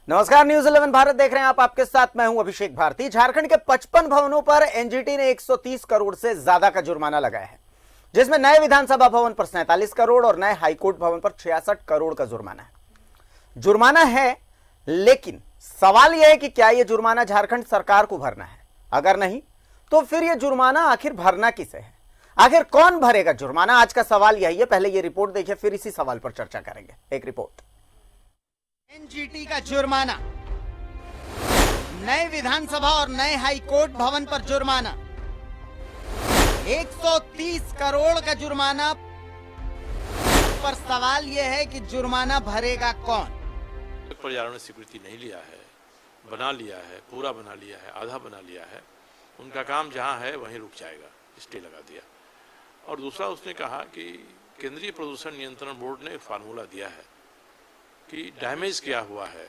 नमस्कार, न्यूज 11 भारत देख रहे हैं आप। आपके साथ मैं हूं अभिषेक भारती। झारखंड के 55 भवनों पर एनजीटी ने 130 करोड़ से ज्यादा का जुर्माना लगाया है, जिसमें नए विधानसभा भवन पर 47 करोड़ और नए हाईकोर्ट भवन पर 66 करोड़ का जुर्माना है। जुर्माना है, लेकिन सवाल यह है कि क्या यह जुर्माना झारखंड सरकार को भरना है? अगर नहीं तो फिर यह जुर्माना आखिर भरना किसे है? आखिर कौन भरेगा जुर्माना? आज का सवाल यही है। पहले यह रिपोर्ट देखिए, फिर इसी सवाल पर चर्चा करेंगे। एक रिपोर्ट। एनजीटी का जुर्माना, नए विधानसभा और नए हाईकोर्ट भवन पर जुर्माना, 130 करोड़ का जुर्माना। पर सवाल यह है कि जुर्माना भरेगा कौन? पर्यावरण ने स्वीकृति नहीं लिया है, बना लिया है, पूरा बना लिया है, आधा बना लिया है, उनका काम जहां है वहीं रुक जाएगा, स्टे लगा दिया। और दूसरा, उसने कहा कि केंद्रीय प्रदूषण नियंत्रण बोर्ड ने फार्मूला दिया है कि डैमेज क्या हुआ है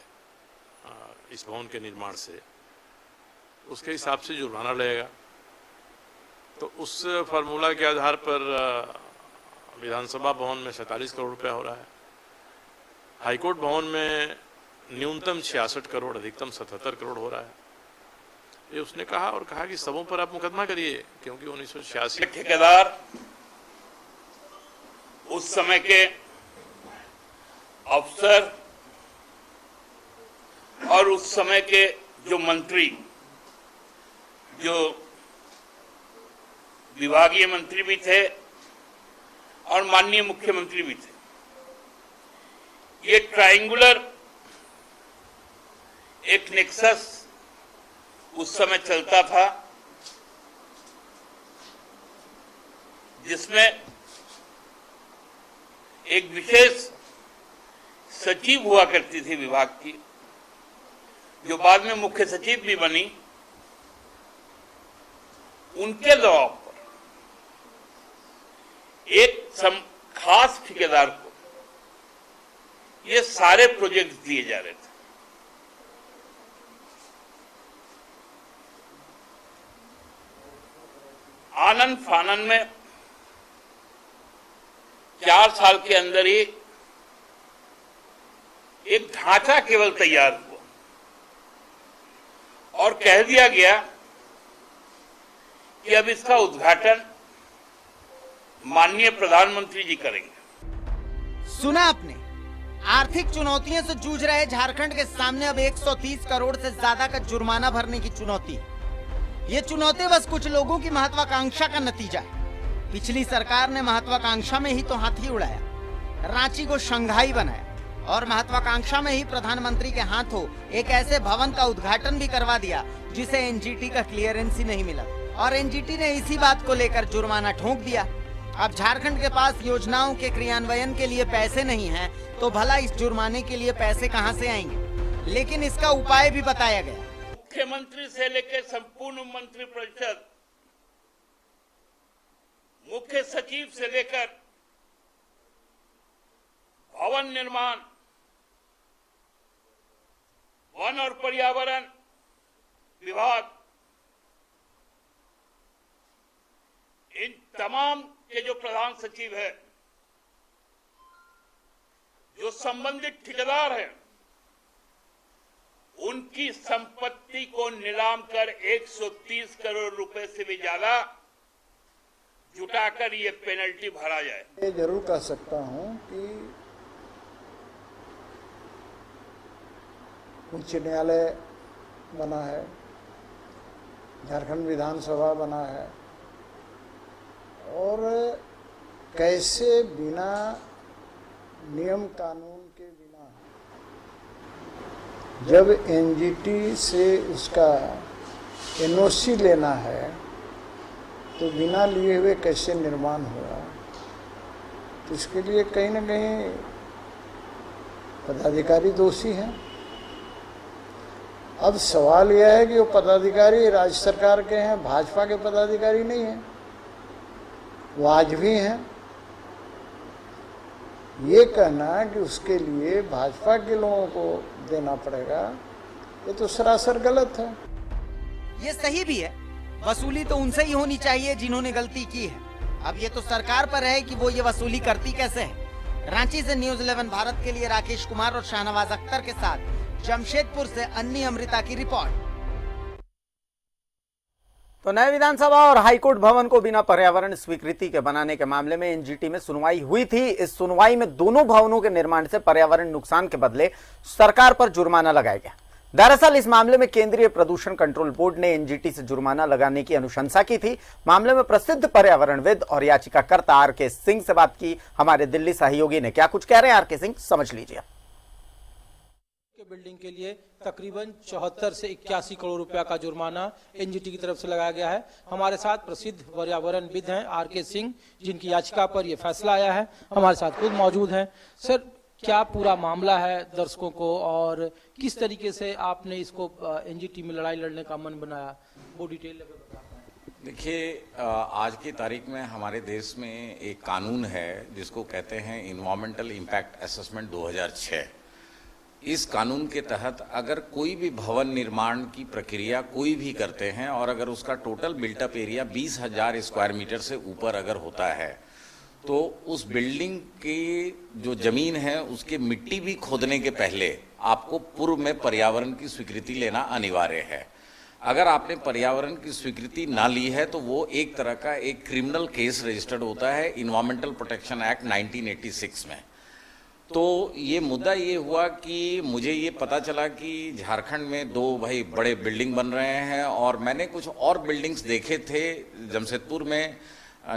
इस भवन के निर्माण से, उसके हिसाब से जुर्माना लगेगा। तो उस फार्मूला के आधार पर विधानसभा भवन में 47 करोड़ रुपया हो रहा है, हाईकोर्ट भवन में न्यूनतम 66 करोड़, अधिकतम 77 करोड़ हो रहा है। ये उसने कहा, और कहा कि सबों पर आप मुकदमा करिए, क्योंकि 1986 ठेकेदार, उस समय के अफसर और उस समय के जो मंत्री, जो विभागीय मंत्री भी थे और माननीय मुख्यमंत्री भी थे, ये ट्रायंगुलर एक नेक्सस उस समय चलता था, जिसमें एक विशेष सचिव हुआ करती थी विभाग की, जो बाद में मुख्य सचिव भी बनी। उनके दबाव पर एक खास ठेकेदार को ये सारे प्रोजेक्ट दिए जा रहे थे। आनंद फानन में 4 साल के अंदर ही एक ढांचा केवल तैयार हुआ और कह दिया गया कि अब इसका उद्घाटन माननीय प्रधानमंत्री जी करेंगे। सुना आपने, आर्थिक चुनौतियों से जूझ रहे झारखंड के सामने अब 130 करोड़ से ज्यादा का जुर्माना भरने की चुनौती है। ये चुनौती बस कुछ लोगों की महत्वाकांक्षा का नतीजा है। पिछली सरकार ने महत्वाकांक्षा में ही तो हाथी उड़ाया, रांची को शंघाई बनाया और महत्वाकांक्षा में ही प्रधानमंत्री के हाथों एक ऐसे भवन का उद्घाटन भी करवा दिया जिसे एनजीटी का क्लियरेंस ही नहीं मिला, और एनजीटी ने इसी बात को लेकर जुर्माना ठोक दिया। अब झारखंड के पास योजनाओं के क्रियान्वयन के लिए पैसे नहीं हैं, तो भला इस जुर्माने के लिए पैसे कहां से आएंगे? लेकिन इसका उपाय भी बताया गया। मुख्यमंत्री से लेकर संपूर्ण मंत्री परिषद, मुख्य सचिव से लेकर भवन निर्माण, वन और पर्यावरण विभाग, इन तमाम के जो प्रधान सचिव है, जो संबंधित ठेकेदार हैं, उनकी संपत्ति को नीलाम कर 130 करोड़ रुपए से भी ज्यादा जुटाकर ये पेनल्टी भरा जाए। ये जरूर कह सकता हूं कि उच्च न्यायालय बना है, झारखंड विधानसभा बना है, और कैसे बिना नियम कानून के बिना जब एनजीटी से उसका एनओसी लेना है तो बिना लिए हुए कैसे निर्माण हुआ, तो इसके लिए कहीं ना कहीं पदाधिकारी दोषी हैं। अब सवाल यह है कि वो पदाधिकारी राज्य सरकार के हैं, भाजपा के पदाधिकारी नहीं हैं, वो आज भी हैं। ये कहना कि उसके लिए भाजपा के लोगों को देना पड़ेगा, ये तो सरासर गलत है। ये सही भी है, वसूली तो उनसे ही होनी चाहिए जिन्होंने गलती की है। अब ये तो सरकार पर है कि वो ये वसूली करती कैसे है। रांची से न्यूज 11 भारत के लिए राकेश कुमार और शाहनवाज अख्तर के साथ जमशेदपुर से अन्नी अमृता की रिपोर्ट। तो नए विधानसभा और हाईकोर्ट भवन को बिना पर्यावरण स्वीकृति के बनाने के मामले में एनजीटी में सुनवाई हुई थी। इस सुनवाई में दोनों भवनों के निर्माण से पर्यावरण नुकसान के बदले सरकार पर जुर्माना लगाया गया। दरअसल इस मामले में केंद्रीय प्रदूषण कंट्रोल बोर्ड ने एनजीटी से जुर्माना लगाने की अनुशंसा की थी। मामले में प्रसिद्ध पर्यावरणविद और याचिकाकर्ता आरके सिंह से बात की हमारे दिल्ली सहयोगी ने। क्या कुछ कह रहे हैं आरके सिंह, समझ लीजिए। बिल्डिंग के लिए तकरीबन 74 से 81 करोड़ रुपया का जुर्माना एनजीटी की तरफ से लगाया गया है। हमारे साथ प्रसिद्ध पर्यावरणविद हैं आरके सिंह, जिनकी याचिका पर यह फैसला आया है, हमारे साथ खुद मौजूद हैं। सर, क्या पूरा मामला है दर्शकों को, और किस तरीके से आपने इसको एनजीटी में लड़ाई लड़ने का मन बनाया, वो डिटेल में बताएं। देखिए, आज की तारीख में हमारे देश में एक कानून है जिसको कहते हैं इन्वायरमेंटल इम्पैक्ट असेसमेंट 2006। इस कानून के तहत अगर कोई भी भवन निर्माण की प्रक्रिया कोई भी करते हैं और अगर उसका total built up area 20,000 square metre से ऊपर अगर होता है तो उस बिल्डिंग की जो जमीन है उसके मिट्टी भी खोदने के पहले आपको पूर्व में पर्यावरण की स्वीकृति लेना अनिवार्य है। अगर आपने पर्यावरण की स्वीकृति ना ली है तो वो एक तरह का एक क्रिमिनल केस रजिस्टर्ड होता है इन्वायरमेंटल प्रोटेक्शन एक्ट 1986 में। तो ये मुद्दा ये हुआ कि मुझे ये पता चला कि झारखंड में दो भाई बड़े बिल्डिंग बन रहे हैं और मैंने कुछ और बिल्डिंग्स देखे थे जमशेदपुर में,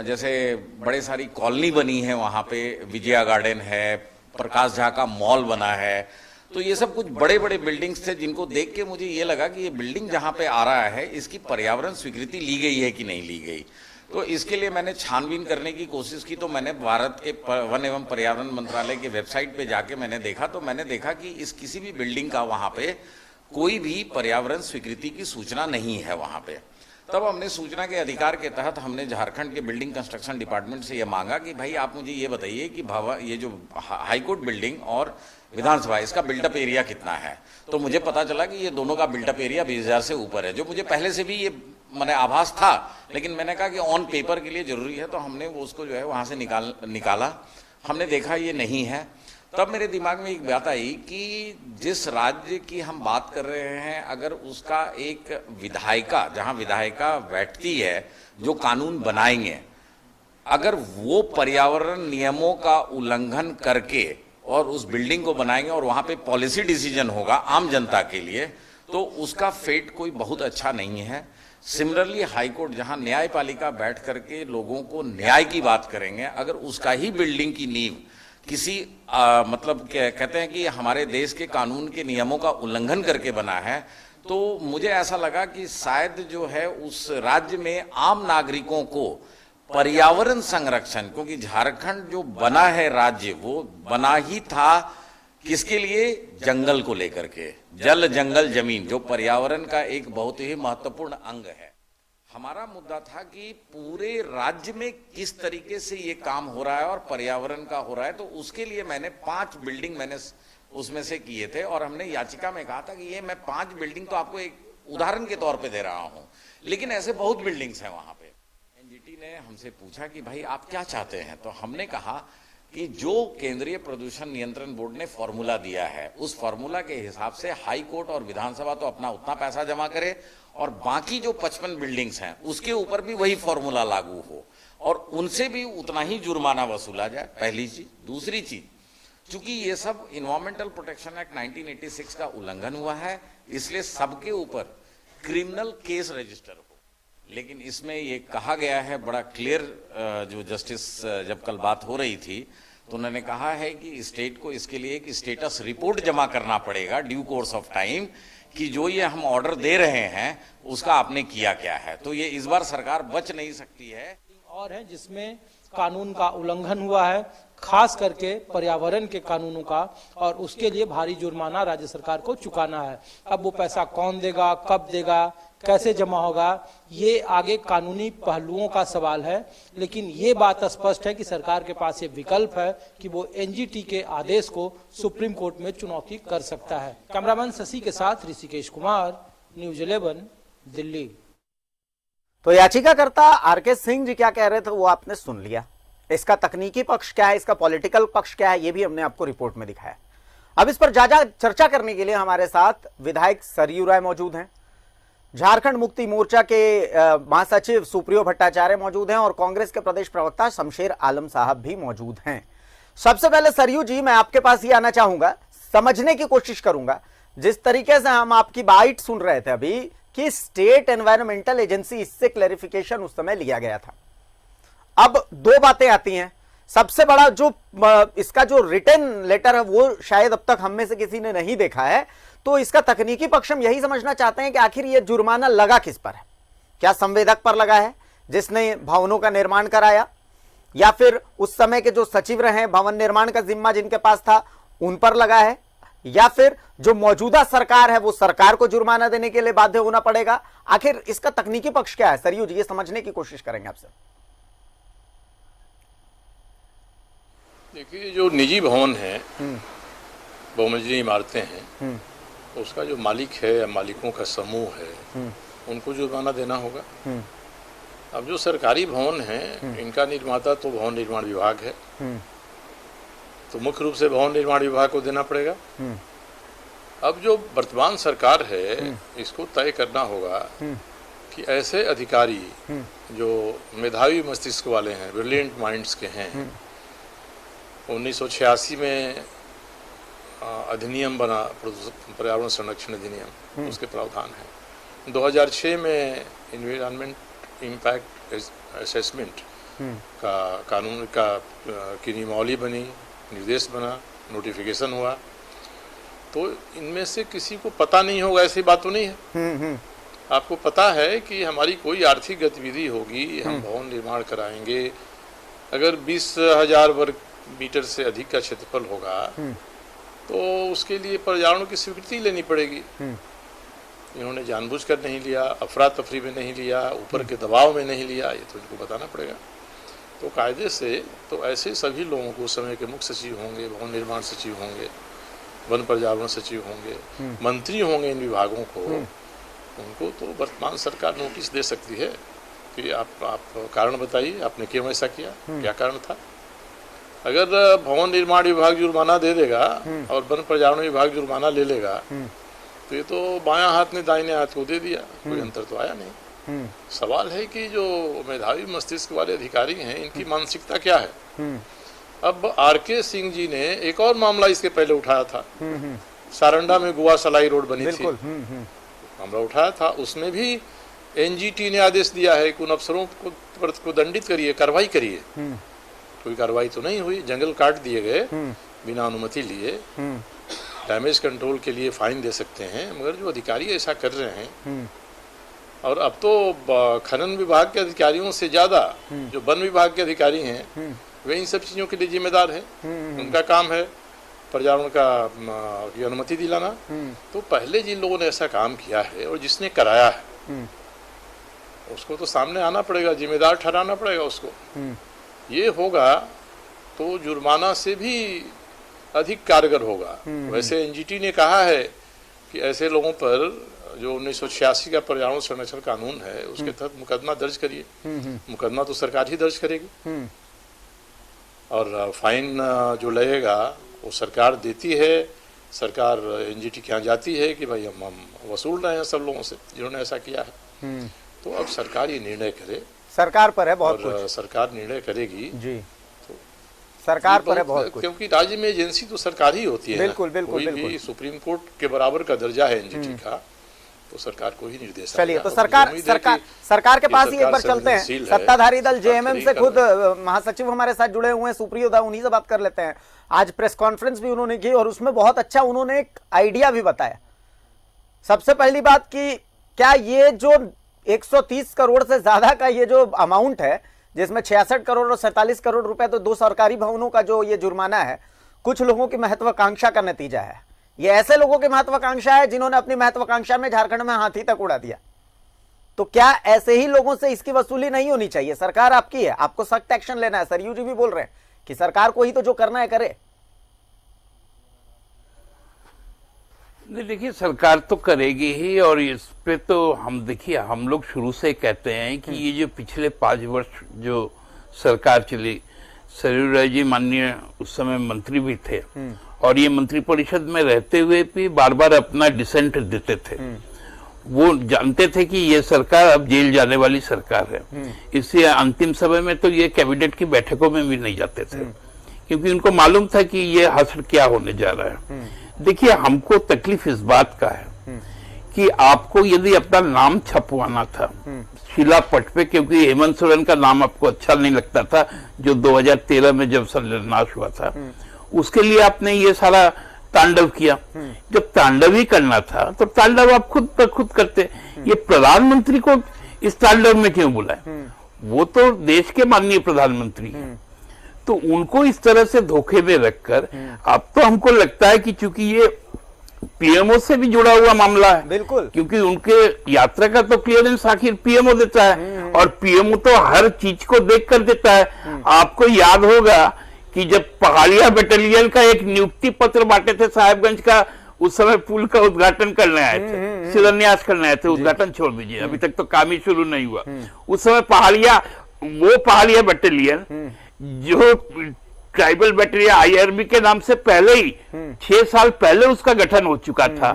जैसे बड़े सारी कॉलोनी बनी है, वहाँ पे विजया गार्डन है, प्रकाश झा का मॉल बना है। तो ये सब कुछ बड़े बड़े बिल्डिंग्स थे जिनको देख के मुझे ये लगा कि ये बिल्डिंग जहाँ पे आ रहा है इसकी पर्यावरण स्वीकृति ली गई है कि नहीं ली गई। तो इसके लिए मैंने छानबीन करने की कोशिश की। तो मैंने भारत के वन एवं पर्यावरण मंत्रालय की वेबसाइट पे जाके मैंने देखा कि इस किसी भी बिल्डिंग का वहाँ पे कोई भी पर्यावरण स्वीकृति की सूचना नहीं है वहाँ पे। तब हमने सूचना के अधिकार के तहत हमने झारखंड के बिल्डिंग कंस्ट्रक्शन डिपार्टमेंट से ये मांगा कि भाई आप मुझे ये बताइए कि ये जो हाईकोर्ट बिल्डिंग और विधानसभा इसका बिल्टअप एरिया कितना है। तो मुझे पता चला कि ये दोनों का बिल्टअप एरिया 20,000 से ऊपर है, जो मुझे पहले से भी ये मैंने आभास था, लेकिन मैंने कहा कि ऑन पेपर के लिए जरूरी है, तो हमने वो उसको जो है वहाँ से निकाला। हमने देखा ये नहीं है। तब मेरे दिमाग में एक बात आई कि जिस राज्य की हम बात कर रहे हैं अगर उसका एक विधायिका, जहाँ विधायिका बैठती है जो कानून बनाएंगे, अगर वो पर्यावरण नियमों का उल्लंघन करके और उस बिल्डिंग को बनाएंगे और वहाँ पे पॉलिसी डिसीजन होगा आम जनता के लिए, तो उसका फेट कोई बहुत अच्छा नहीं है। सिमिलरली हाईकोर्ट जहां न्यायपालिका बैठ करके लोगों को न्याय की बात करेंगे, अगर उसका ही बिल्डिंग की नींव किसी मतलब कहते हैं कि हमारे देश के कानून के नियमों का उल्लंघन करके बना है, तो मुझे ऐसा लगा कि शायद जो है उस राज्य में आम नागरिकों को पर्यावरण संरक्षण, क्योंकि झारखंड जो बना है राज्य वो बना ही था किसके लिए, जंगल को लेकर के, जल जंगल जमीन जो पर्यावरण का एक बहुत ही महत्वपूर्ण अंग है। हमारा मुद्दा था कि पूरे राज्य में किस तरीके से ये काम हो रहा है और पर्यावरण का हो रहा है। तो उसके लिए मैंने 5 बिल्डिंग मैंने उसमें से किए थे और हमने याचिका में कहा था कि ये मैं 5 बिल्डिंग तो आपको एक उदाहरण के तौर पे दे रहा हूं, लेकिन ऐसे बहुत बिल्डिंग्स हैं वहां पे। एनजीटी ने हमसे पूछा कि भाई आप क्या चाहते हैं, तो हमने कहा कि जो केंद्रीय प्रदूषण नियंत्रण बोर्ड ने फॉर्मूला दिया है उस फॉर्मूला के हिसाब से हाई कोर्ट और विधानसभा तो अपना उतना पैसा जमा करे और बाकी जो 55 बिल्डिंग्स हैं उसके ऊपर भी वही फॉर्मूला लागू हो और उनसे भी उतना ही जुर्माना वसूला जाए, पहली चीज। दूसरी चीज, चूंकि ये सब इन्वायरमेंटल प्रोटेक्शन एक्ट 1986 का उल्लंघन हुआ है, इसलिए सबके ऊपर क्रिमिनल केस रजिस्टर हो। लेकिन इसमें ये कहा गया है बड़ा क्लियर, जो जस्टिस जब कल बात हो रही थी तो उन्होंने कहा है कि स्टेट को इसके लिए एक स्टेटस रिपोर्ट जमा करना पड़ेगा ड्यू कोर्स ऑफ टाइम, कि जो ये हम ऑर्डर दे रहे हैं उसका आपने किया क्या है। तो ये इस बार सरकार बच नहीं सकती है। और है जिसमें कानून का उल्लंघन हुआ है, खास करके पर्यावरण के कानूनों का, और उसके लिए भारी जुर्माना राज्य सरकार को चुकाना है। अब वो पैसा कौन देगा, कब देगा, कैसे जमा होगा, ये आगे कानूनी पहलुओं का सवाल है। लेकिन ये बात स्पष्ट है कि सरकार के पास ये विकल्प है कि वो एनजीटी के आदेश को सुप्रीम कोर्ट में चुनौती कर सकता है। कैमरामैन शशि के साथ ऋषिकेश कुमार, न्यूज 11, दिल्ली। तो याचिकाकर्ता आरके सिंह जी क्या कह रहे थे वो आपने सुन लिया। इसका तकनीकी पक्ष क्या है, इसका पॉलिटिकल पक्ष क्या है, ये भी हमने आपको रिपोर्ट में दिखाया। अब इस पर ज्यादा चर्चा करने के लिए हमारे साथ विधायक सरयू राय मौजूद हैं, झारखंड मुक्ति मोर्चा के महासचिव सुप्रियो भट्टाचार्य मौजूद हैं और कांग्रेस के प्रदेश प्रवक्ता शमशेर आलम साहब भी मौजूद हैं। सबसे पहले सरयू जी, मैं आपके पास ही आना चाहूंगा, समझने की कोशिश करूंगा जिस तरीके से हम आपकी बाइट सुन रहे थे अभी कि स्टेट एनवायरमेंटल एजेंसी, इससे क्लैरिफिकेशन उस समय लिया गया था। अब दो बातें आती हैं, सबसे बड़ा जो इसका जो रिटन लेटर है वो शायद अब तक हम में से किसी ने नहीं देखा है, तो इसका तकनीकी पक्ष हम यही समझना चाहते हैं कि आखिर ये जुर्माना लगा किस पर है। क्या संवेदक पर लगा है जिसने भवनों का निर्माण कराया, या फिर उस समय के जो सचिव रहे भवन निर्माण का जिम्मा जिनके पास था उन पर लगा है, या फिर जो मौजूदा सरकार है वो सरकार को जुर्माना देने के लिए बाध्य होना पड़ेगा? आखिर इसका तकनीकी पक्ष क्या है सरयू जी, ये समझने की कोशिश करेंगे आपसे। देखिए, जो निजी भवन है, बहुमंजिली इमारतें हैं, उसका जो मालिक है या मालिकों का समूह है उनको जुर्माना देना होगा। अब जो सरकारी भवन है इनका निर्माता तो भवन निर्माण विभाग है, तो मुख्य रूप से भवन निर्माण विभाग को देना पड़ेगा। अब जो वर्तमान सरकार है इसको तय करना होगा कि ऐसे अधिकारी जो मेधावी मस्तिष्क वाले हैं, ब्रिलियंट माइंड्स के हैं, 1986 में अधिनियम बना, पर्यावरण संरक्षण अधिनियम, उसके प्रावधान है। 2006 में इन्वायरमेंट इम्पैक्ट असेसमेंट का कानून की नियमावली बनी, निर्देश बना, नोटिफिकेशन हुआ। तो इनमें से किसी को पता नहीं होगा ऐसी बात तो नहीं है। आपको पता है कि हमारी कोई आर्थिक गतिविधि होगी, हम भवन निर्माण कराएंगे, अगर 20,000 वर्ग मीटर से अधिक का क्षेत्रफल होगा तो उसके लिए पर्यावरण की स्वीकृति लेनी पड़ेगी। इन्होंने जानबूझकर नहीं लिया, अफरा तफरी में नहीं लिया, ऊपर के दबाव में नहीं लिया, ये तो इनको बताना पड़ेगा। तो कायदे से तो ऐसे सभी लोगों को, समय के मुख्य सचिव होंगे, भवन निर्माण सचिव होंगे, वन पर्यावरण सचिव होंगे, मंत्री होंगे इन विभागों को, उनको तो वर्तमान सरकार नोटिस दे सकती है कि आप कारण बताइए, आपने क्यों ऐसा किया, क्या कारण था। अगर भवन निर्माण विभाग जुर्माना दे देगा और वन पर्यावरण विभाग जुर्माना ले लेगा तो ये तो बायां हाथ ने दाहिने हाथ को दे दिया, कोई अंतर तो आया नहीं। सवाल है कि जो मेधावी मस्तिष्क वाले अधिकारी हैं इनकी मानसिकता क्या है। अब आर.के. सिंह जी ने एक और मामला इसके पहले उठाया था, सारंडा में गोवा सलाई रोड बनी थी, मामला उठाया था, उसमें भी एनजीटी ने आदेश दिया है कि उन अफसरों को दंडित करिए, कार्रवाई करिए। कोई कार्रवाई तो नहीं हुई, जंगल काट दिए गए बिना अनुमति लिए। डैमेज कंट्रोल के लिए फाइन दे सकते हैं, मगर जो अधिकारी ऐसा कर रहे हैं, और अब तो खनन विभाग के अधिकारियों से ज्यादा जो वन विभाग के अधिकारी हैं वे इन सब चीजों के लिए जिम्मेदार है। उनका काम है पर्यावरण की अनुमति दिलाना। तो पहले जिन लोगों ने ऐसा काम किया है और जिसने कराया है उसको तो सामने आना पड़ेगा, जिम्मेदार ठहराना पड़ेगा उसको। ये होगा तो जुर्माना से भी अधिक कारगर होगा। वैसे एनजीटी ने कहा है कि ऐसे लोगों पर जो 1986 का पर्यावरण संरक्षण कानून है उसके तहत मुकदमा दर्ज करिए। मुकदमा तो सरकार ही दर्ज करेगी और फाइन जो लगेगा वो सरकार देती है। सरकार एनजीटी के यहाँ जाती है कि भाई हम वसूल रहे हैं सब लोगों से जिन्होंने ऐसा किया है। तो अब सरकार ये निर्णय करे, सरकार पर है बहुत और कुछ। सरकार निर्णय करेगी जी, तो सरकार पर है बहुत कुछ, क्योंकि राज्य में एजेंसी तो सरकार ही होती है। बिल्कुल बिल्कुल कोई बिल्कुल। भी सुप्रीम कोर्ट के बराबर का दर्जा है एनजीटी का, तो सरकार को ही निर्देश। चलिए, तो सरकार के पास ही एक बार चलते हैं। सत्ताधारी दल जेएमएम से खुद महासचिव हमारे साथ जुड़े हुए हैं सुप्रियो दा, उन्हीं से बात कर लेते हैं। आज प्रेस कॉन्फ्रेंस भी उन्होंने की और उसमें बहुत अच्छा उन्होंने एक आइडिया भी बताया। सबसे पहली बात कि क्या ये जो 130 करोड़ से ज्यादा का ये जो अमाउंट है, जिसमें 66 करोड़ और 47 करोड़ रुपए तो दो सरकारी भवनों का जो ये जुर्माना है, कुछ लोगों की महत्वाकांक्षा का नतीजा है। ये ऐसे लोगों की महत्वाकांक्षा है जिन्होंने अपनी महत्वाकांक्षा में झारखंड में हाथी तक उड़ा दिया। तो क्या ऐसे ही लोगों से इसकी वसूली नहीं होनी चाहिए? सरकार आपकी है, आपको सख्त एक्शन लेना है। सरयू जी भी बोल रहे हैं कि सरकार को ही तो जो करना है करे। नहीं, देखिए सरकार तो करेगी ही, और इस पे तो हम देखिए हम लोग शुरू से कहते हैं कि ये जो पिछले 5 वर्ष जो सरकार चली, सरयू राय जी माननीय उस समय मंत्री भी थे, और ये मंत्रिपरिषद में रहते हुए भी बार बार अपना डिसेंट देते थे। वो जानते थे कि ये सरकार अब जेल जाने वाली सरकार है, इसलिए अंतिम समय में तो ये कैबिनेट की बैठकों में भी नहीं जाते थे, क्योंकि उनको मालूम था कि ये हश्र क्या होने जा रहा है। देखिए, हमको तकलीफ इस बात का है कि आपको यदि अपना नाम छपवाना था शिलापट पे, क्योंकि हेमंत सोरेन का नाम आपको अच्छा नहीं लगता था जो 2013 में जब शिलान्यास हुआ था, उसके लिए आपने ये सारा तांडव किया। जब तांडव ही करना था तो तांडव आप खुद पर खुद करते। ये प्रधानमंत्री को इस तांडव में क्यों बुलाए? वो तो देश के माननीय प्रधानमंत्री हैं, तो उनको इस तरह से धोखे में रखकर अब तो हमको लगता है कि चूंकि ये पीएमओ से भी जुड़ा हुआ मामला है, बिल्कुल, क्योंकि उनके यात्रा का तो क्लियरेंस आखिर पीएमओ देता है, और पीएमओ तो हर चीज को देख कर देता है। आपको याद होगा कि जब पहाड़िया बटालियन का एक नियुक्ति पत्र बांटे थे साहेबगंज का, उस समय पुल का उद्घाटन करने आए थे, शिलान्यास करने आए थे, उद्घाटन छोड़ दीजिए, अभी तक तो काम ही शुरू नहीं हुआ। उस समय पहाड़िया बटालियन जो ट्राइबल बटालियन आईआरबी के नाम से पहले ही 6 साल पहले उसका गठन हो चुका था,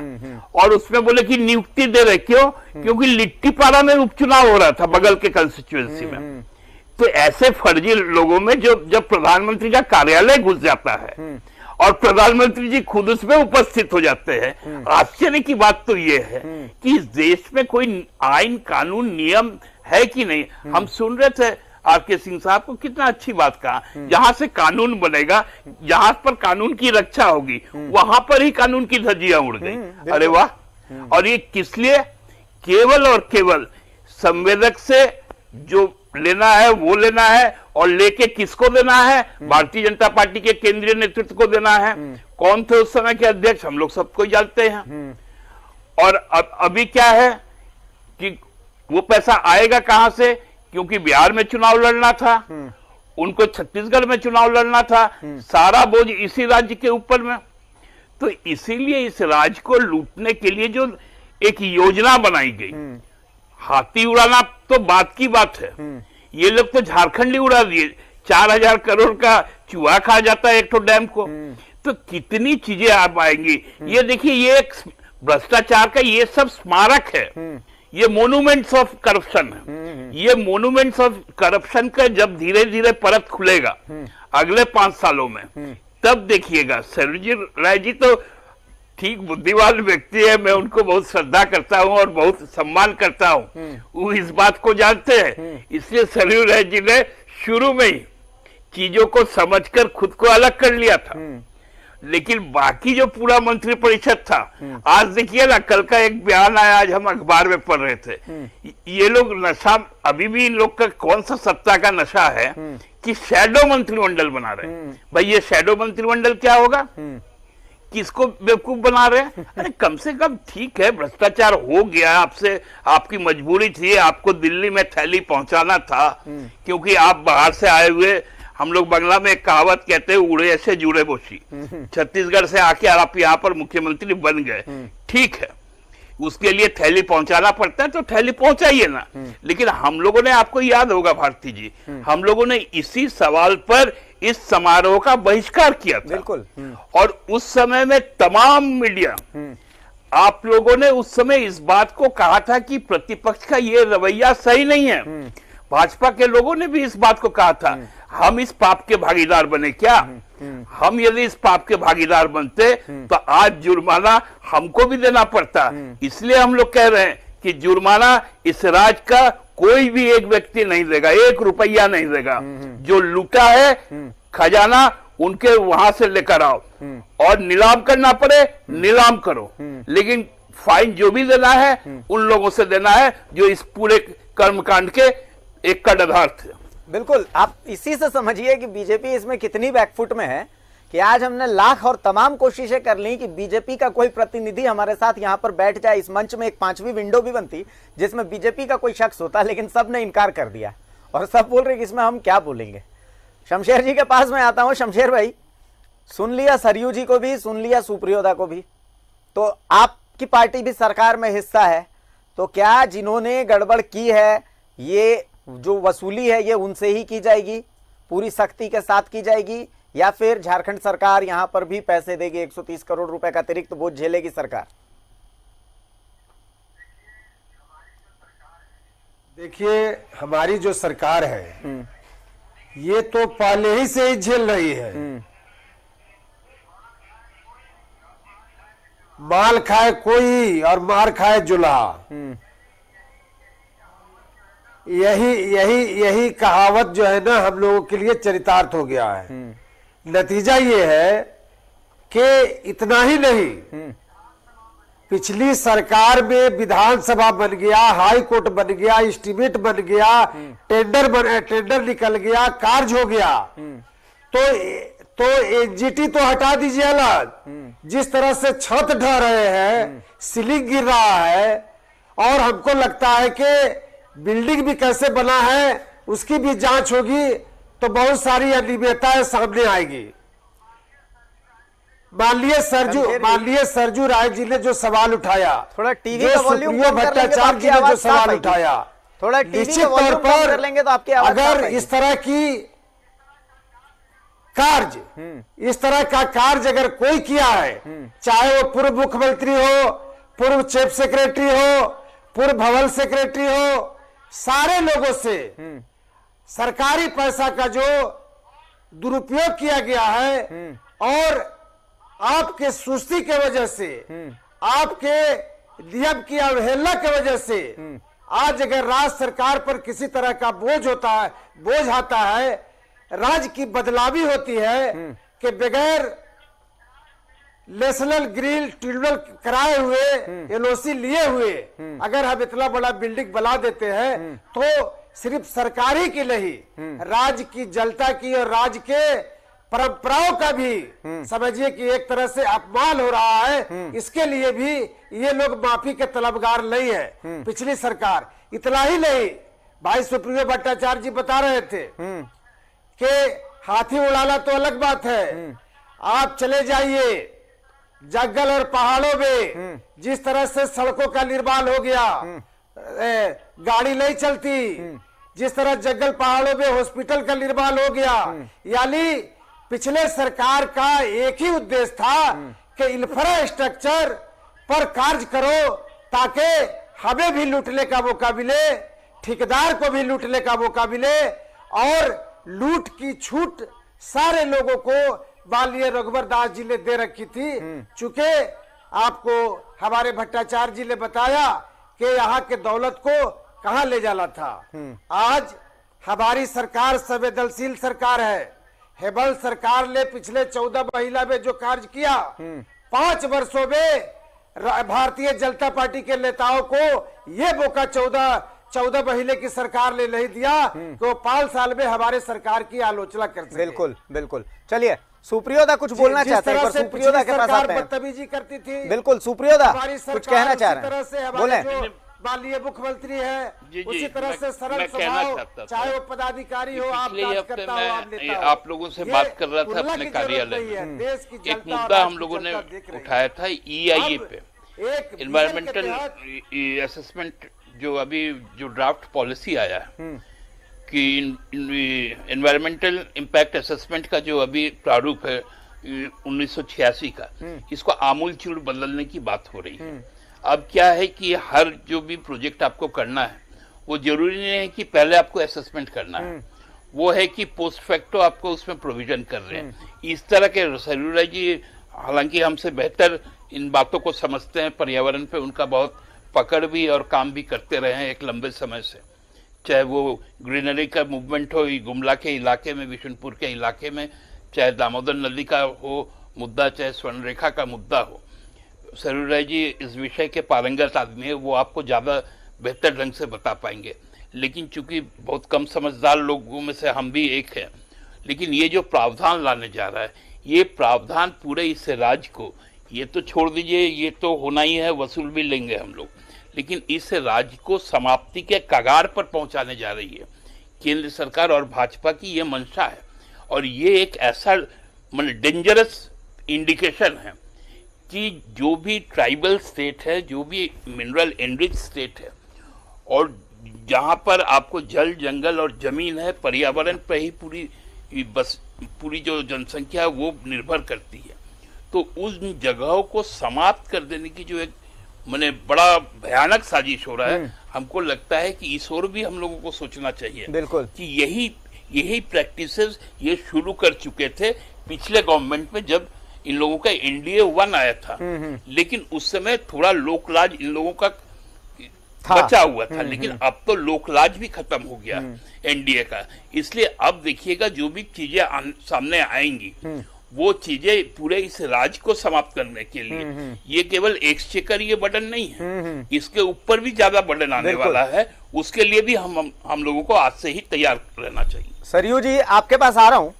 और उसमें बोले कि नियुक्ति दे रहे, क्यों? क्योंकि लिट्टीपाड़ा में उपचुनाव हो रहा था बगल के कंस्टिट्यूएंसी में। तो ऐसे फर्जी लोगों में जब प्रधानमंत्री का कार्यालय घुस जाता है और प्रधानमंत्री जी खुद उसमें उपस्थित हो जाते हैं, आश्चर्य की बात तो ये है कि इस देश में कोई आइन कानून नियम है कि नहीं। हम सुन रहे थे आर.के. सिंह साहब को, कितना अच्छी बात कहा, जहां से कानून बनेगा, जहां पर कानून की रक्षा होगी, वहां पर ही कानून की धज्जियां उड़ गई। अरे वाह! और ये किस लिए? केवल और केवल संवेदक से जो लेना है वो लेना है, और लेके किसको देना है? भारतीय जनता पार्टी के केंद्रीय नेतृत्व को देना है। कौन थे उस समय के अध्यक्ष? हम लोग सबको जानते हैं। और अभी क्या है कि वो पैसा आएगा कहां से? क्योंकि बिहार में चुनाव लड़ना था, उनको छत्तीसगढ़ में चुनाव लड़ना था, सारा बोझ इसी राज्य के ऊपर में। तो इसीलिए इस राज्य को लूटने के लिए जो एक योजना बनाई गई, हाथी उड़ाना तो बात की बात है, ये लोग तो झारखंड ही उड़ा दिए। 4000 करोड़ का चूहा खा जाता है एक तो डैम को। तो कितनी चीजें आप आएंगी। ये देखिए, ये एक भ्रष्टाचार का ये सब स्मारक है, ये मोन्यूमेंट्स ऑफ करप्शन है। ये मोन्यूमेंट्स ऑफ करप्शन का जब धीरे धीरे परत खुलेगा अगले 5 सालों में, तब देखिएगा। सरोजी राय जी तो ठीक बुद्धिमान व्यक्ति है, मैं उनको बहुत श्रद्धा करता हूं और बहुत सम्मान करता हूं, वो इस बात को जानते हैं। इसलिए सरोजी राय जी ने शुरू में ही चीजों को समझकर खुद को अलग कर लिया था। लेकिन बाकी जो पूरा मंत्रिपरिषद था, आज देखिए ना, कल का एक बयान आया, आज हम अखबार में पढ़ रहे थे, ये लोग नशा, अभी भी इन लोग का कौन सा सत्ता का नशा है कि शैडो मंत्रिमंडल बना रहे हैं। भाई ये शैडो मंत्रिमंडल क्या होगा? किसको बेवकूफ बना रहे हैं? अरे कम से कम ठीक है, भ्रष्टाचार हो गया, आपसे आपकी मजबूरी थी, आपको दिल्ली में थैली पहुंचाना था, क्योंकि आप बाहर से आए हुए, हम लोग बंगला में एक कहावत कहते हैं, उड़े से जुड़े बोशी, छत्तीसगढ़ से आके आप यहाँ पर मुख्यमंत्री बन गए, ठीक है, उसके लिए थैली पहुंचाना पड़ता है तो थैली पहुंचाइए ना। लेकिन हम लोगों ने, आपको याद होगा भारती जी, हम लोगों ने इसी सवाल पर इस समारोह का बहिष्कार किया था। बिल्कुल। और उस समय में तमाम मीडिया, आप लोगों ने उस समय इस बात को कहा था कि प्रतिपक्ष का ये रवैया सही नहीं है। भाजपा के लोगों ने भी इस बात को कहा था। हम इस पाप के भागीदार बने क्या? हम यदि इस पाप के भागीदार बनते तो आज जुर्माना हमको भी देना पड़ता। इसलिए हम लोग कह रहे हैं कि जुर्माना इस राज्य का कोई भी एक व्यक्ति नहीं देगा, 1 रुपया नहीं देगा। जो लूटा है खजाना, उनके वहां से लेकर आओ, और नीलाम करना पड़े नीलाम करो, लेकिन फाइन जो भी देना है उन लोगों से देना है जो इस पूरे कर्मकांड के एक कड़ाधार थे। बिल्कुल, आप इसी से समझिए कि बीजेपी इसमें कितनी बैकफुट में है कि आज हमने लाख और तमाम कोशिशें कर ली कि बीजेपी का कोई प्रतिनिधि हमारे साथ यहाँ पर बैठ जाए। इस मंच में एक 5वीं विंडो भी बनती जिसमें बीजेपी का कोई शख्स होता, लेकिन सब ने इनकार कर दिया और सब बोल रहे कि इसमें हम क्या बोलेंगे। शमशेर जी के पास मैं आता हूँ। शमशेर भाई, सुन लिया सरयू जी को भी, सुन लिया सुप्रियोदा को भी, तो आपकी पार्टी भी सरकार में हिस्सा है, तो क्या जिन्होंने गड़बड़ की है, ये जो वसूली है ये उनसे ही की जाएगी, पूरी सख्ती के साथ की जाएगी, या फिर झारखंड सरकार यहां पर भी पैसे देगी, 130 करोड़ रुपए का अतिरिक्त बोझ झेलेगी सरकार? देखिए, हमारी जो सरकार है ये तो पहले ही से ही झेल रही है। माल खाए कोई और मार खाए जुल्हा, यही कहावत जो है ना हम लोगों के लिए चरितार्थ हो गया है। नतीजा ये है कि इतना ही नहीं, पिछली सरकार में विधानसभा बन गया, हाई कोर्ट बन गया, एस्टीमेट बन गया, टेंडर निकल गया, कार्य हो गया, तो एनजीटी तो हटा दीजिए अलग, जिस तरह से छत ढह रहे हैं, सीलिंग गिर रहा है, और हमको लगता है कि बिल्डिंग भी कैसे बना है उसकी भी जांच होगी तो बहुत सारी अनियमितताएं सामने आएगी। माननीय सरजू राय जी ने जो सवाल उठाया, थोड़ा टीवी का वॉल्यूम कम कर लेंगे तो भट्टाचार्य जी ने जो सवाल उठाया, थोड़ा टीवी निश्चित का तौर वॉल्यूम कम कर लेंगे तो आपकी पर आवाज अगर इस तरह का कार्य अगर कोई किया है, चाहे वो पूर्व मुख्यमंत्री हो, पूर्व चीफ सेक्रेटरी हो, पूर्व भवन सेक्रेटरी हो, सारे लोगों से सरकारी पैसा का जो दुरुपयोग किया गया है और आपके सुस्ती के वजह से, आपके नियम की अवहेलना की वजह से आज अगर राज्य सरकार पर किसी तरह का बोझ आता है, राज्य की बदलावी होती है कि बगैर नेशनल ग्रीन ट्रिब्यूनल कराए हुए, एनओसी लिए हुए अगर हम इतना बड़ा बिल्डिंग बना देते हैं तो सिर्फ सरकारी की नहीं, राज्य की जनता की और राज्य के परंपराओं का भी समझिए कि एक तरह से अपमान हो रहा है। इसके लिए भी ये लोग माफी के तलबगार नहीं है पिछली सरकार। इतना ही नहीं, भाई सुप्रियो भट्टाचार्य जी बता रहे थे कि हाथी उड़ाना तो अलग बात है, आप चले जाइए जंगल और पहाड़ों में, जिस तरह से सड़कों का निर्माण हो गया, गाड़ी नहीं चलती, जिस तरह जंगल पहाड़ों में हॉस्पिटल का निर्माण हो गया, यानी पिछले सरकार का एक ही उद्देश्य था कि इंफ्रास्ट्रक्चर पर कार्य करो ताकि हमें भी लूटने का मौका मिले, ठेकेदार को भी लूटने का मौका मिले, और लूट की छूट सारे लोगों को माननीय रघुवर दास जी ने दे रखी थी। चूंकि आपको हमारे भट्टाचार्य जी ने बताया कि यहाँ के दौलत को कहाँ ले जाना था। आज हमारी सरकार संवेदनशील सरकार है। हेमंत सरकार ने पिछले 14 महीना में जो कार्य किया, 5 वर्षों में भारतीय जनता पार्टी के नेताओं को ये मौका 14 महीने की सरकार ने नहीं दिया कि वो 5 साल में हमारे सरकार की आलोचना कर सके। बिल्कुल बिल्कुल। चलिए सुप्रियोदा कुछ बोलना चाहते हैं, सुप्रियोदा के पास आते हैं। बदतमीजी करती थी, बिल्कुह सुप्रियोदा कुछ कहना चाह रहे हैं, बोले। माननीय मुख्यमंत्री है उसी तरह से सरल स्वभाव, चाहे वो पदाधिकारी हो, आप कार्यकर्ता हो, आप नेता हो। आप लोगों से बात कर रहा था अपने कार्यालय में, एक मुद्दा हम लोगों ने उठाया था EIA पे, इन्वायरमेंटल असेसमेंट, जो अभी जो ड्राफ्ट पॉलिसी आया कि इन्वायरमेंटल इम्पैक्ट असेसमेंट का जो अभी प्रारूप है 1986 का, इसको आमूलचूल बदलने की बात हो रही है। अब क्या है कि हर जो भी प्रोजेक्ट आपको करना है वो जरूरी नहीं है कि पहले आपको असेसमेंट करना है, वो है कि पोस्ट फैक्टो आपको उसमें प्रोविजन कर रहे हैं। इस तरह के सरयू राय जी हालांकि हमसे बेहतर इन बातों को समझते हैं, पर्यावरण पे उनका बहुत पकड़ भी और काम भी करते रहे हैं एक लंबे समय से, चाहे वो ग्रीनरी का मूवमेंट हो गुमला के इलाके में, विशुनपुर के इलाके में, चाहे दामोदर नदी का हो मुद्दा, चाहे स्वर्ण रेखा का मुद्दा हो। सरयू राय जी इस विषय के पारंगत आदमी है, वो आपको ज़्यादा बेहतर ढंग से बता पाएंगे। लेकिन चूंकि बहुत कम समझदार लोगों में से हम भी एक हैं, लेकिन ये जो प्रावधान लाने जा रहा है, ये प्रावधान पूरे इस राज्य को, ये तो छोड़ दीजिए, ये तो होना ही है, वसूल भी लेंगे हम लोग, लेकिन इस राज्य को समाप्ति के कगार पर पहुंचाने जा रही है केंद्र सरकार और भाजपा की ये मंशा है। और ये एक ऐसा डेंजरस इंडिकेशन है कि जो भी ट्राइबल स्टेट है, जो भी मिनरल एनरिच स्टेट है, और जहाँ पर आपको जल जंगल और जमीन है, पर्यावरण पर ही पूरी बस पूरी जो जनसंख्या है वो निर्भर करती है। तो उन जगहों को समाप्त कर देने की जो एक माने बड़ा भयानक साजिश हो रहा है, हमको लगता है कि इस ओर भी हम लोगों को सोचना चाहिए। बिल्कुल कि यही प्रैक्टिसेस ये शुरू कर चुके थे पिछले गवर्नमेंट में, जब इन लोगों का NDA 1 आया था। लेकिन उस समय थोड़ा लोकलाज इन लोगों का बचा हुआ था, लेकिन अब तो लोकलाज भी खत्म हो गया NDA का। इसलिए अब देखिएगा जो भी चीजें सामने आएंगी वो चीजें पूरे इस राज्य को समाप्त करने के लिए, ये केवल एक्सचेकर ये बटन नहीं है, इसके ऊपर भी ज्यादा बटन आने वाला है। उसके लिए भी हम लोगों को आज से ही तैयार रहना चाहिए। सरयू जी, आपके पास आ रहा हूं।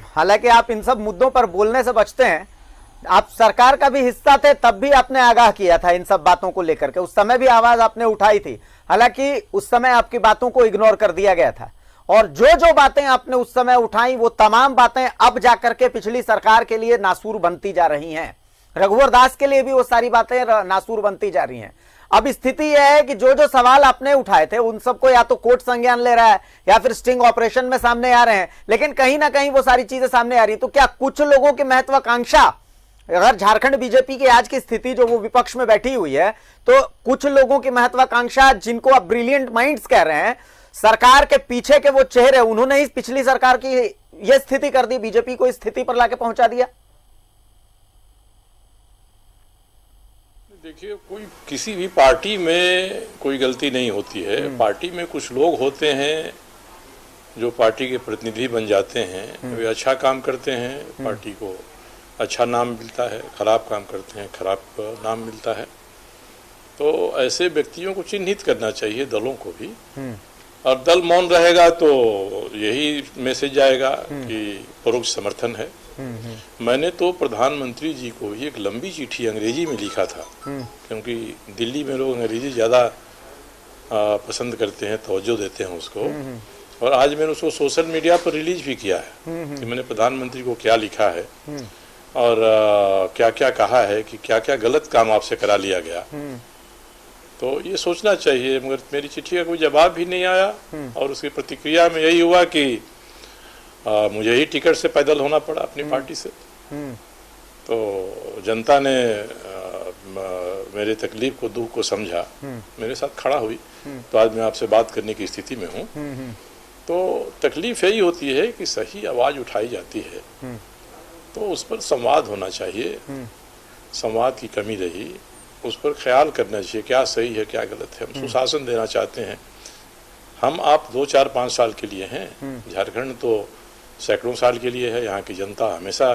हालांकि आप इन सब मुद्दों पर बोलने से बचते हैं, आप सरकार का भी हिस्सा थे, तब भी आपने आगाह किया था इन सब बातों को लेकर के, उस समय भी आवाज आपने उठाई थी। हालांकि उस समय आपकी बातों को इग्नोर कर दिया गया था, और जो जो बातें आपने उस समय उठाई वो तमाम बातें अब जाकर के पिछली सरकार के लिए नासूर बनती जा रही हैं। रघुवर दास के लिए भी वो सारी बातें नासूर बनती जा रही हैं। अब स्थिति यह है कि जो जो सवाल आपने उठाए थे उन सबको या तो कोर्ट संज्ञान ले रहा है या फिर स्टिंग ऑपरेशन में सामने आ रहे हैं, लेकिन कहीं ना कहीं वो सारी चीजें सामने आ रही है। तो क्या कुछ लोगों की महत्वाकांक्षा, अगर झारखंड बीजेपी की आज की स्थिति जो वो विपक्ष में बैठी हुई है, तो कुछ लोगों की महत्वाकांक्षा जिनको आप ब्रिलियंट माइंड्स कह रहे हैं, सरकार के पीछे के वो चेहरे, उन्होंने ही पिछली सरकार की ये स्थिति कर दी, बीजेपी को इस स्थिति पर लाके पहुंचा दिया? देखिए, कोई किसी भी पार्टी में कोई गलती नहीं होती है। पार्टी में कुछ लोग होते हैं जो पार्टी के प्रतिनिधि बन जाते हैं, वे अच्छा काम करते हैं, पार्टी को अच्छा नाम मिलता है, खराब काम करते हैं खराब नाम मिलता है। तो ऐसे व्यक्तियों को चिन्हित करना चाहिए, दलों को भी। और दल मौन रहेगा तो यही मैसेज जाएगा कि परोक्ष समर्थन है। मैंने तो प्रधानमंत्री जी को भी एक लंबी चिट्ठी अंग्रेजी में लिखा था, क्योंकि दिल्ली में लोग अंग्रेजी ज़्यादा पसंद करते हैं, तवज्जो देते हैं उसको। और आज मैंने उसको सोशल मीडिया पर रिलीज भी किया है कि मैंने प्रधानमंत्री को क्या लिखा है और क्या क्या कहा है, कि क्या क्या गलत काम आपसे करा लिया गया। तो ये सोचना चाहिए, मगर मेरी चिट्ठी का कोई जवाब भी नहीं आया। और उसकी प्रतिक्रिया में यही हुआ कि मुझे ही टिकट से पैदल होना पड़ा अपनी पार्टी से। तो जनता ने मेरे तकलीफ को, दुख को समझा, मेरे साथ खड़ा हुई, तो आज मैं आपसे बात करने की स्थिति में हूँ। तो तकलीफ यही होती है कि सही आवाज़ उठाई जाती है तो उस पर संवाद होना चाहिए। संवाद की कमी रही, उस पर ख्याल करना चाहिए क्या सही है क्या गलत है। हम सुशासन देना चाहते हैं। हम आप 2, 4, 5 साल के लिए हैं, झारखंड तो सैकड़ों साल के लिए है, यहाँ की जनता हमेशा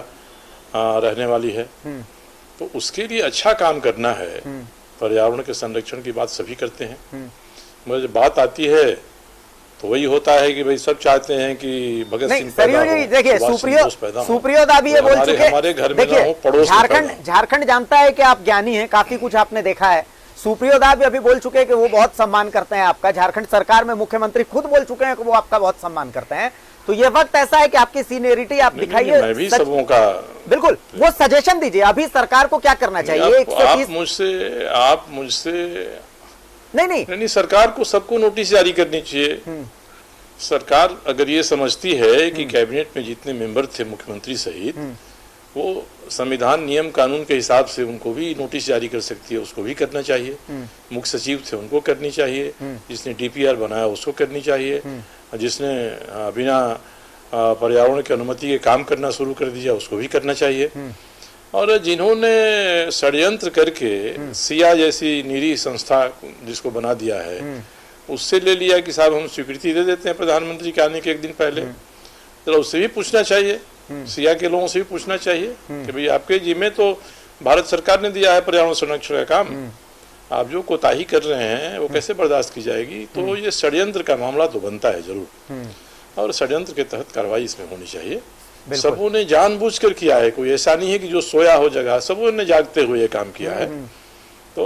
रहने वाली है। तो उसके लिए अच्छा काम करना है। पर्यावरण के संरक्षण की बात सभी करते हैं, मगर जब बात आती है तो वही होता है कि भाई सब चाहते हैं कि भगत सिंह पैदा हो, देखिए सुप्रियोदा भी ये बोल चुके, हमारे घर में ना हो, पड़ोस में झारखंड जानता है कि आप ज्ञानी हैं, काफी कुछ आपने देखा है। सुप्रियोदा भी अभी बोल चुके हैं कि वो बहुत सम्मान करते हैं आपका। झारखंड सरकार में मुख्यमंत्री खुद बोल चुके हैं कि वो आपका बहुत सम्मान करते हैं। तो ये वक्त ऐसा है कि आपकी सीनियरिटी आप दिखाइए। मैं भी सबों का बिल्कुल वो सजेशन दीजिए, अभी सरकार को क्या करना चाहिए। आप मुझसे नहीं, सरकार को सबको नोटिस जारी करनी चाहिए। सरकार अगर ये समझती है कि कैबिनेट में जितने मेंबर थे मुख्यमंत्री सहित, वो संविधान नियम कानून के हिसाब से उनको भी नोटिस जारी कर सकती है, उसको भी करना चाहिए। मुख्य सचिव थे उनको करनी चाहिए, जिसने DPR बनाया उसको करनी चाहिए, जिसने बिना पर्यावरण की अनुमति के काम करना शुरू कर दिया उसको भी करना चाहिए। और जिन्होंने षड्यंत्र करके सिया जैसी निरी संस्था जिसको बना दिया है, उससे ले लिया कि साहब हम स्वीकृति दे देते हैं प्रधानमंत्री के आने के एक दिन पहले, तो उससे भी पूछना चाहिए, सिया के लोगों से भी पूछना चाहिए कि भाई आपके जिम्मे तो भारत सरकार ने दिया है पर्यावरण संरक्षण का काम, आप जो कोताही कर रहे हैं वो कैसे बर्दाश्त की जाएगी। तो ये षड्यंत्र का मामला तो बनता है जरूर, और षड्यंत्र के तहत कार्रवाई इसमें होनी चाहिए। सबों ने जानबूझकर किया है, कोई ऐसा नहीं है कि जो सोया हो जगह, सबों ने जागते हुए ये काम किया है। तो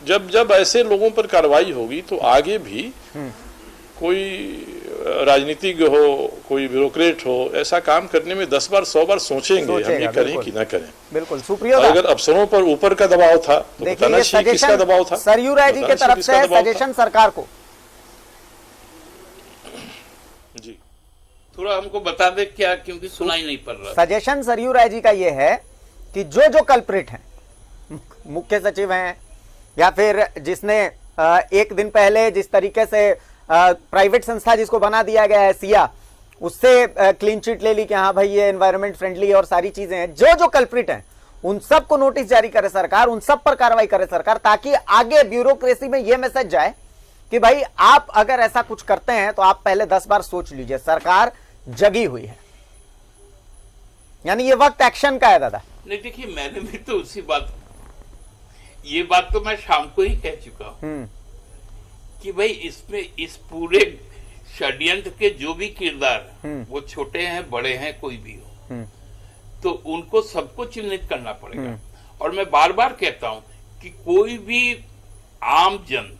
जब ऐसे लोगों पर कार्रवाई होगी तो आगे भी कोई राजनीतिज्ञ हो, कोई ब्यूरोक्रेट हो, ऐसा काम करने में 10 बार 100 बार सोचेंगे हम ये करें कि ना करें। बिल्कुल सुप्रियोदा, अगर अफसरों पर ऊपर का दबाव था तो बताना चाहिए किसका दबाव था। सरयू राय जी की तरफ से सजेशन सरकार को। जी थोड़ा हमको बता दे क्या, क्योंकि सुनाई नहीं पड़ रहा। सजेशन सरयू राय जी का ये है कि जो कल्प्रिट हैं, मुख्य सचिव हैं या फिर जिसने एक दिन पहले जिस तरीके से प्राइवेट संस्था जिसको बना दिया गया है सिया, उससे क्लीन चिट ले ली कि हाँ भाई ये एनवायरमेंट फ्रेंडली और सारी चीजें हैं, जो कल्प्रिट हैं उन सबको नोटिस जारी करे सरकार, उन सब पर कार्रवाई करे सरकार, ताकि आगे ब्यूरोक्रेसी में यह मैसेज जाए कि भाई आप अगर ऐसा कुछ करते हैं तो आप पहले 10 बार सोच लीजिए, सरकार जगी हुई है। यानी ये वक्त एक्शन का है दादा। नहीं देखिए, मैंने भी तो उसी बात, ये बात तो मैं शाम को ही कह चुका हूं कि भाई इसमें इस पूरे षड्यंत्र के जो भी किरदार, वो छोटे हैं बड़े हैं कोई भी हो, तो उनको सबको चिन्हित करना पड़ेगा। और मैं बार बार कहता हूं कि कोई भी आम जन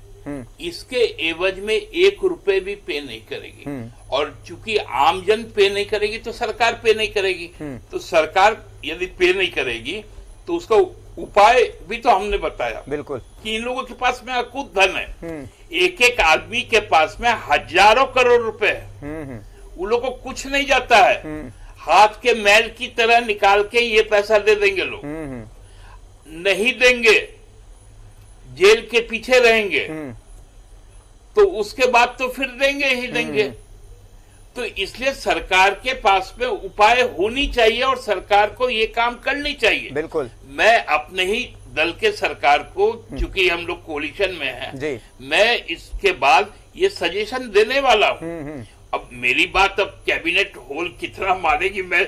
इसके एवज में 1 रुपए भी पे नहीं करेगी, और चूंकि आम जन पे नहीं करेगी तो सरकार पे नहीं करेगी। तो सरकार यदि पे नहीं करेगी तो उसका उपाय भी तो हमने बताया बिल्कुल कि इन लोगों के पास में अकूत धन है, एक आदमी के पास में हजारों करोड़ रुपए है, उन लोगों को कुछ नहीं जाता है, हाथ के मैल की तरह निकाल के ये पैसा दे देंगे लोग, नहीं देंगे जेल के पीछे रहेंगे, तो उसके बाद तो फिर देंगे ही देंगे। तो इसलिए सरकार के पास में उपाय होनी चाहिए और सरकार को ये काम करनी चाहिए। बिल्कुल, मैं अपने ही दल के सरकार को, चूंकि हम लोग कोलिशन में हैं, मैं इसके बाद ये सजेशन देने वाला हूँ। अब मेरी बात अब कैबिनेट होल कितना मानेगी, मैं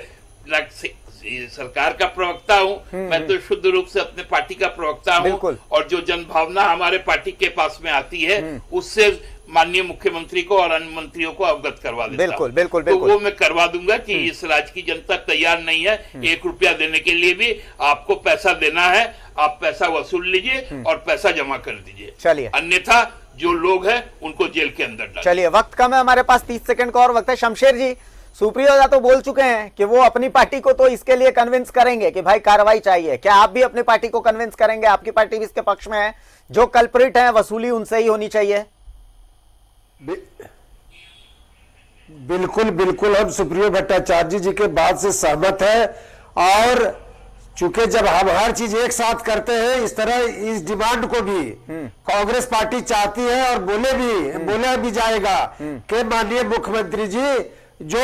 सरकार का प्रवक्ता हूँ, मैं तो शुद्ध रूप से अपने पार्टी का प्रवक्ता हूँ, और जो जनभावना हमारे पार्टी के पास में आती है उससे माननीय मुख्यमंत्री को और अन्य मंत्रियों को अवगत करवा देता हूं। बिल्कुल बिल्कुल तो वो मैं करवा दूंगा कि इस राज्य की जनता तैयार नहीं है 1 रुपया देने के लिए भी, आपको पैसा देना है, आप पैसा वसूल लीजिए और पैसा जमा कर दीजिए, चलिए, अन्यथा जो लोग हैं उनको जेल के अंदर डालिए। चलिए, वक्त कम है हमारे पास, 30 सेकंड का और वक्त है। शमशेर जी, सुप्रियोदा तो बोल चुके हैं कि वो अपनी पार्टी को तो इसके लिए कन्विंस करेंगे कि भाई कार्रवाई चाहिए, क्या आप भी अपनी पार्टी को कन्विंस करेंगे? आपकी पार्टी भी इसके पक्ष में है, जो कल्प्रिट है वसूली उनसे ही होनी चाहिए। बिल्कुल बिल्कुल, हम सुप्रियो भट्टाचार्य जी के बात से सहमत है, और चूंकि जब हम हर चीज एक साथ करते हैं, इस तरह इस डिमांड को भी कांग्रेस पार्टी चाहती है और बोला भी जाएगा कि माननीय मुख्यमंत्री जी जो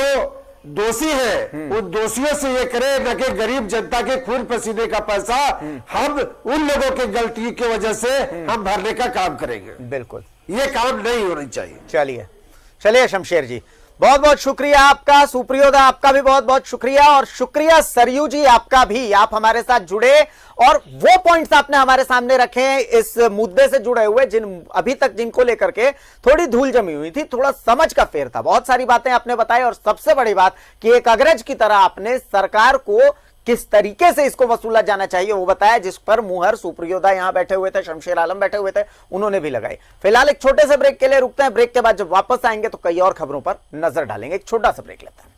दोषी है उन दोषियों से ये करे, न कि गरीब जनता के खून पसीने का पैसा हम उन लोगों की गलती की वजह से हम भरने का काम करेंगे। बिल्कुल, ये काम नहीं होनी चाहिए। चलिए शमशेर जी, बहुत बहुत शुक्रिया आपका, सुप्रियोदा आपका भी बहुत बहुत शुक्रिया, और शुक्रिया सरयू जी आपका भी, आप हमारे साथ जुड़े और वो पॉइंट्स आपने हमारे सामने रखे इस मुद्दे से जुड़े हुए, अभी तक जिनको लेकर के थोड़ी धूल जमी हुई थी, थोड़ा समझ का फेर था, बहुत सारी बातें आपने बताई, और सबसे बड़ी बात कि एक अग्रज की तरह आपने सरकार को किस तरीके से इसको वसूला जाना चाहिए वो बताया, जिस पर मुहर सुप्रियोदा यहां बैठे हुए थे, शमशेर आलम बैठे हुए थे, उन्होंने भी लगाई। फिलहाल एक छोटे से ब्रेक के लिए रुकते हैं, ब्रेक के बाद जब वापस आएंगे तो कई और खबरों पर नजर डालेंगे। एक छोटा सा ब्रेक लेते हैं।